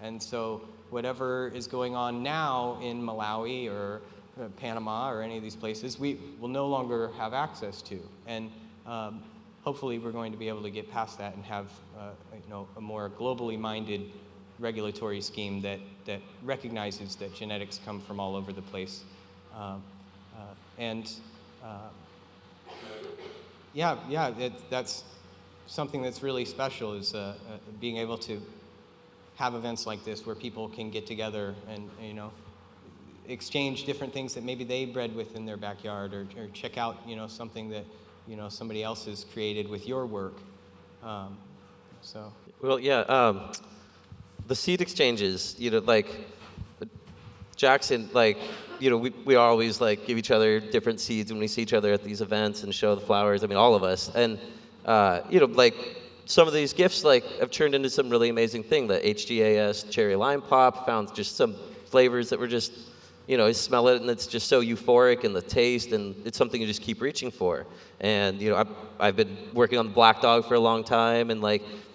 And so whatever is going on now in Malawi or Panama or any of these places, we will no longer have access to. And hopefully we're going to be able to get past that and have a more globally minded regulatory scheme that recognizes that genetics come from all over the place. That's something that's really special, is being able to have events like this where people can get together and exchange different things that maybe they bred with in their backyard, or check out something that somebody else has created with your work. Well, yeah, the seed exchanges, like Jackson, we always give each other different seeds when we see each other at these events and show the flowers. I mean, all of us. And some of these gifts have turned into some really amazing thing. The HGAS cherry lime pop found just some flavors that were just, you smell it and it's just so euphoric, and the taste, and it's something you just keep reaching for. And I've been working on the black dog for a long time, and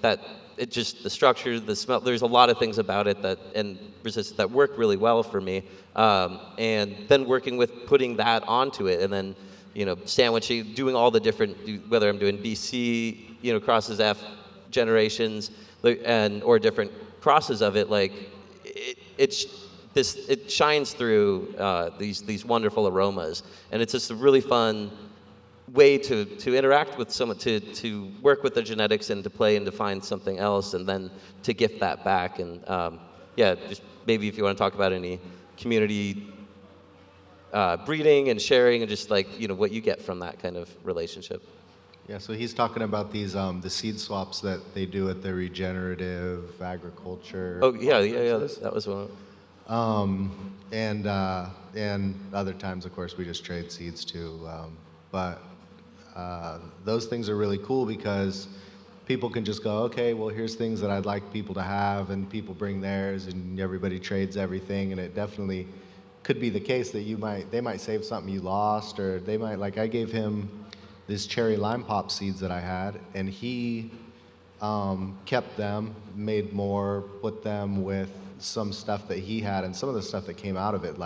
that. It just, the structure, the smell, there's a lot of things about it and resistance that work really well for me. And then working with putting that onto it, and then, sandwiching, doing all the different, whether I'm doing BC, crosses F generations, or different crosses of it, it shines through these wonderful aromas. And it's just a really fun way to interact with someone, to work with the genetics and to play and to find something else, and then to gift that back. And just maybe if you want to talk about any community breeding and sharing, and just what you get from that kind of relationship. Yeah, so he's talking about these the seed swaps that they do at the regenerative agriculture. Oh yeah, that was one. And other times, of course, we just trade seeds too. But those things are really cool because people can just go, okay, well, here's things that I'd like people to have, and people bring theirs, and everybody trades everything. And it definitely could be the case that they might save something you lost, or they might, I gave him this cherry lime pop seeds that I had, and he kept them, made more, put them with some stuff that he had, and some of the stuff that came out of it,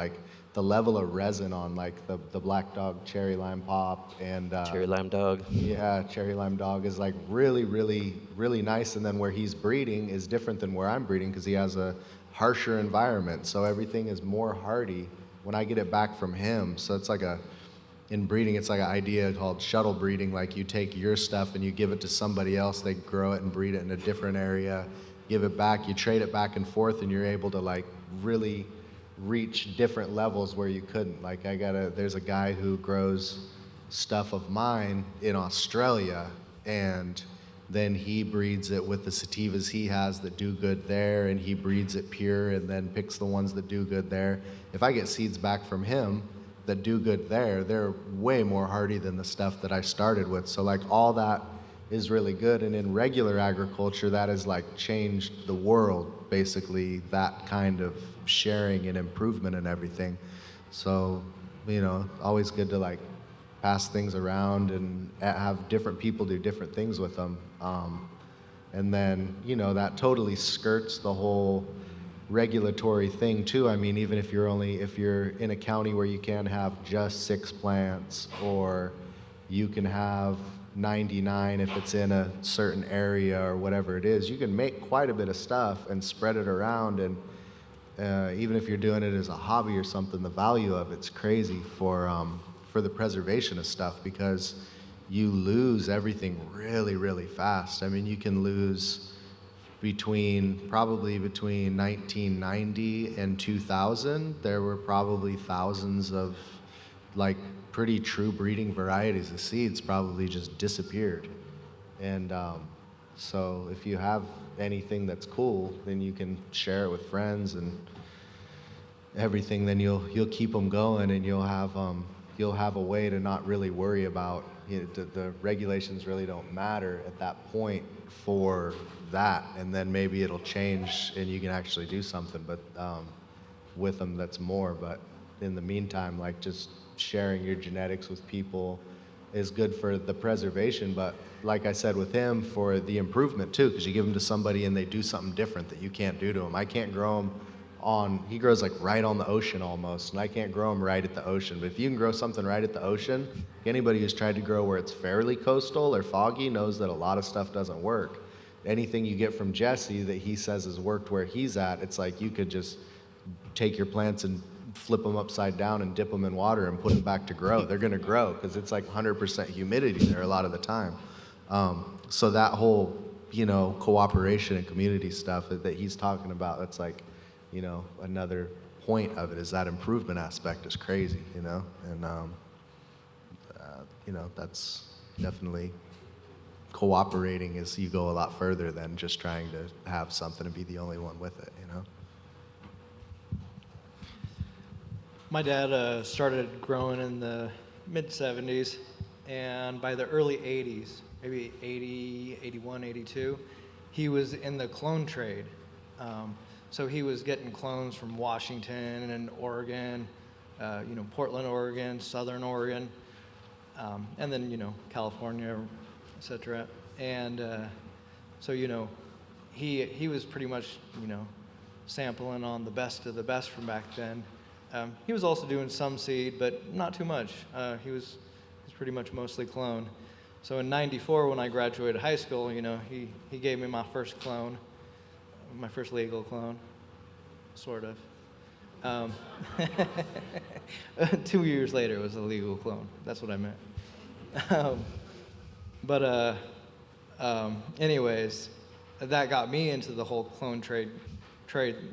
the level of resin on the black dog cherry lime pop and cherry lime dog. Yeah, cherry lime dog is really, really, really nice. And then where he's breeding is different than where I'm breeding, because he has a harsher environment, so everything is more hardy when I get it back from him. So it's in breeding, it's an idea called shuttle breeding. You take your stuff and you give it to somebody else, they grow it and breed it in a different area, give it back, you trade it back and forth, and you're able to really reach different levels where you couldn't. There's a guy who grows stuff of mine in Australia, and then he breeds it with the sativas he has that do good there, and he breeds it pure and then picks the ones that do good there. If I get seeds back from him that do good there, they're way more hardy than the stuff that I started with. So all that is really good. And in regular agriculture, that has changed the world, basically, that kind of sharing and improvement and everything. So, always good to pass things around and have different people do different things with them. And then, that totally skirts the whole regulatory thing too. I mean, even if you're in a county where you can have just 6 plants, or you can have 99 if it's in a certain area or whatever it is. You can make quite a bit of stuff and spread it around, and even if you're doing it as a hobby or something, the value of it's crazy for the preservation of stuff, because you lose everything really, really fast. I mean, you can lose probably between 1990 and 2000, there were probably thousands of like pretty true breeding varieties of seeds probably just disappeared. And so if you have anything that's cool, then you can share it with friends and everything. Then you'll keep them going, and you'll have a way to not really worry about, you know, the regulations really don't matter at that point for that. And then maybe it'll change and you can actually do something, but with them that's more. But in the meantime, like, just sharing your genetics with people is good for the preservation, but like I said with him, for the improvement too, because you give them to somebody and they do something different that you can't do to them. I can't grow him he grows like right on the ocean almost, and I can't grow him right at the ocean. But if you can grow something right at the ocean, anybody who's tried to grow where it's fairly coastal or foggy knows that a lot of stuff doesn't work. Anything you get from Jesse that he says has worked where he's at, it's like you could just take your plants and flip them upside down and dip them in water and put them back to grow. They're going to grow because it's like 100% humidity there a lot of the time. So that whole, you know, cooperation and community stuff that he's talking about, that's like, you know, another point of it, is that improvement aspect is crazy, you know. And you know, that's definitely cooperating as you go a lot further than just trying to have something and be the only one with it, you know. My dad started growing in the mid-70s, and by the early 80s, maybe 80, 81, 82, he was in the clone trade. So he was getting clones from Washington and Oregon, you know, Portland, Oregon, Southern Oregon, and then, you know, California, et cetera. And so, you know, he was pretty much, you know, sampling on the best of the best from back then. He was also doing some seed, but not too much. He was pretty much mostly clone. So in '94, when I graduated high school, you know, he gave me my first clone, my first legal clone, sort of. 2 years later, it was a legal clone. That's what I meant. Anyways, that got me into the whole clone trade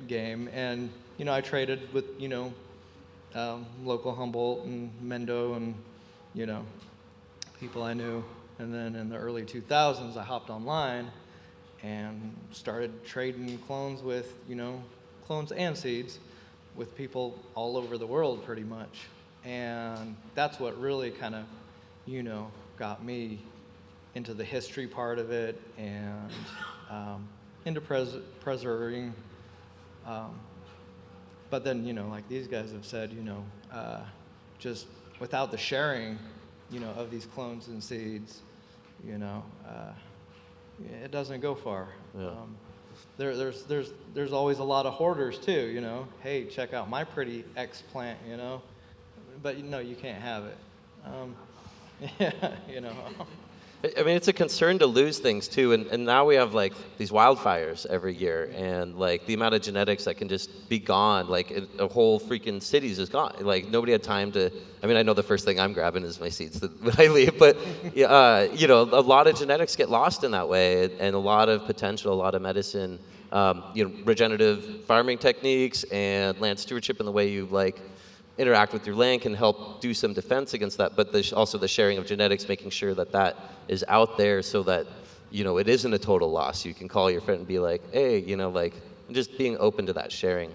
game, and you know, I traded with, you know, local Humboldt and Mendo and, you know, people I knew. And then in the early 2000s, I hopped online and started trading clones with, you know, clones and seeds with people all over the world pretty much. And that's what really kind of, you know, got me into the history part of it and into preserving. But then, you know, like these guys have said, you know, just without the sharing, you know, of these clones and seeds, you know, it doesn't go far. Yeah. There's always a lot of hoarders too, you know. Hey, check out my pretty X plant, you know. But no, you can't have it. Yeah, you know. I mean, it's a concern to lose things too, and now we have like these wildfires every year, and like the amount of genetics that can just be gone, like a whole freaking city's just gone. Like nobody had time to. I mean, I know the first thing I'm grabbing is my seeds when I leave, but you know, a lot of genetics get lost in that way, and a lot of potential, a lot of medicine, you know, regenerative farming techniques and land stewardship and the way you like interact with your land can help do some defense against that, but also the sharing of genetics, making sure that that is out there so that, you know, it isn't a total loss. You can call your friend and be like, hey, you know, like, just being open to that sharing.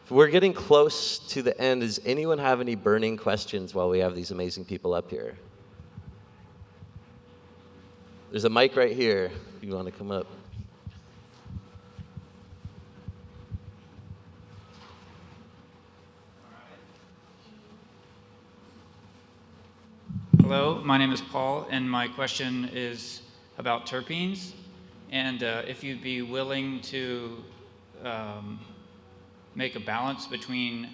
We're getting close to the end. Does anyone have any burning questions while we have these amazing people up here? There's a mic right here if you want to come up. Hello, my name is Paul, and my question is about terpenes, and if you'd be willing to make a balance between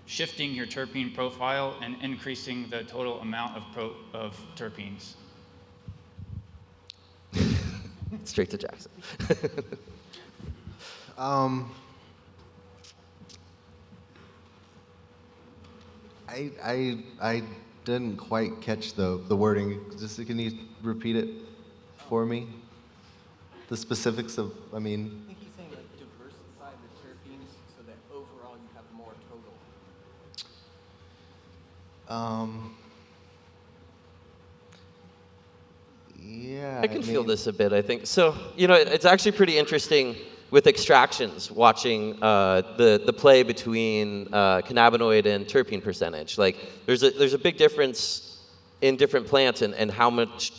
shifting your terpene profile and increasing the total amount of terpenes? Straight to Jackson. I didn't quite catch the wording. Just can you repeat it for me? The specifics of, I mean. I think he's saying like diversify the terpenes so that overall you have more total. Yeah. I can feel mean, this a bit, I think. So, it's actually pretty interesting with extractions, watching the play between cannabinoid and terpene percentage. Like, there's a big difference in different plants and how much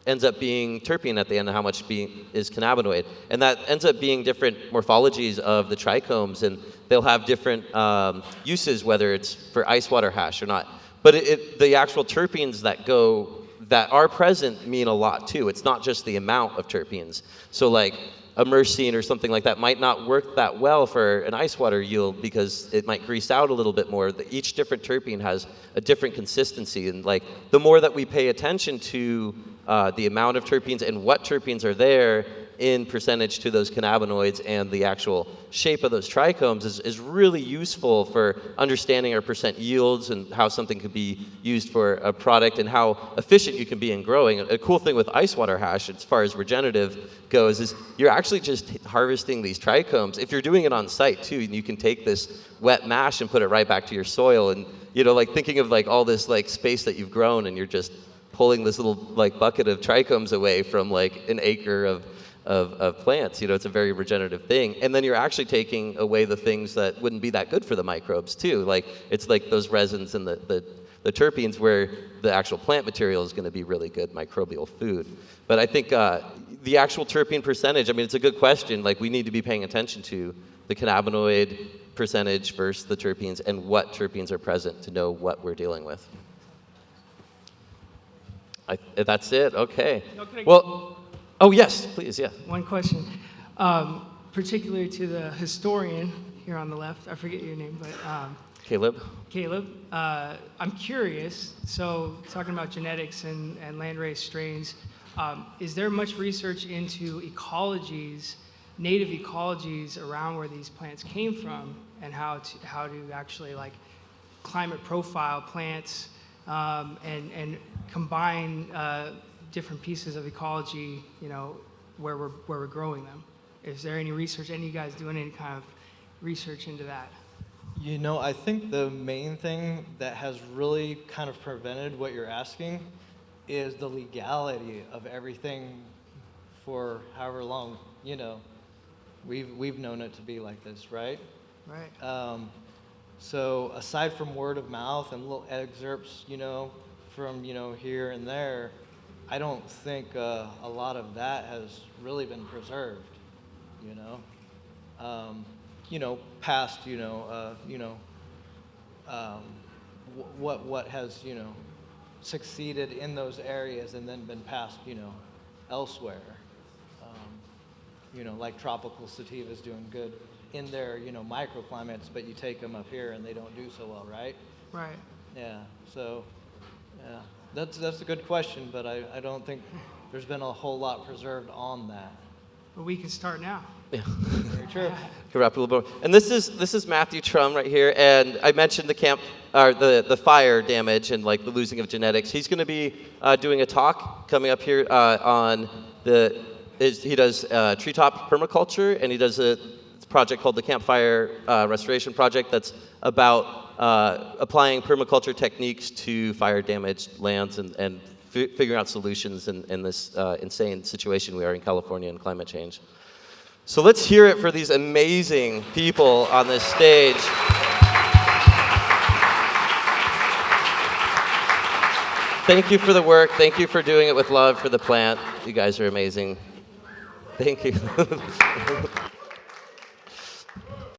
ends up being terpene at the end and how much is cannabinoid. And that ends up being different morphologies of the trichomes, and they'll have different uses, whether it's for ice water hash or not. But the actual terpenes that are present mean a lot too. It's not just the amount of terpenes. So like a myrcene or something like that might not work that well for an ice water yield because it might grease out a little bit more. Each different terpene has a different consistency, and like the more that we pay attention to the amount of terpenes and what terpenes are there in percentage to those cannabinoids and the actual shape of those trichomes is really useful for understanding our percent yields and how something could be used for a product and how efficient you can be in growing. A cool thing with ice water hash, as far as regenerative goes, is you're actually just harvesting these trichomes. If you're doing it on site too, and you can take this wet mash and put it right back to your soil, and like thinking of like all this like space that you've grown, and you're just pulling this little like bucket of trichomes away from like an acre of plants. It's a very regenerative thing. And then you're actually taking away the things that wouldn't be that good for the microbes too. Like it's like those resins and the terpenes where the actual plant material is going to be really good microbial food. But I think the actual terpene percentage, I mean, it's a good question. Like we need to be paying attention to the cannabinoid percentage versus the terpenes and what terpenes are present to know what we're dealing with. That's it. Okay. Well, oh yes, please, yeah. One question, particularly to the historian here on the left. I forget your name, but Caleb. Caleb. I'm curious. So, talking about genetics and land-raised strains, is there much research into ecologies, native ecologies around where these plants came from, and how to actually like climate profile plants and combine different pieces of ecology, where we're growing them? Is there any research? Any of you guys doing any kind of research into that? I think the main thing that has really kind of prevented what you're asking is the legality of everything for however long, we've known it to be like this, right? Right. So aside from word of mouth and little excerpts, from, here and there, I don't think a lot of that has really been preserved, past, what has, succeeded in those areas and then been passed, elsewhere. Like tropical sativas doing good in their, microclimates, but you take them up here and they don't do so well, right? Right. Yeah, so, yeah, that's a good question, but I don't think there's been a whole lot preserved on that. But we can start now. Yeah. Very true. Can wrap it a little bit more. And this is Matthew Trum right here, and I mentioned the fire damage and like the losing of genetics. He's going to be doing a talk coming up here on he does treetop permaculture, and he does a project called the Campfire Restoration Project that's about applying permaculture techniques to fire-damaged lands and figuring out solutions in this insane situation we are in California and climate change. So let's hear it for these amazing people on this stage. Thank you for the work. Thank you for doing it with love for the plant. You guys are amazing. Thank you.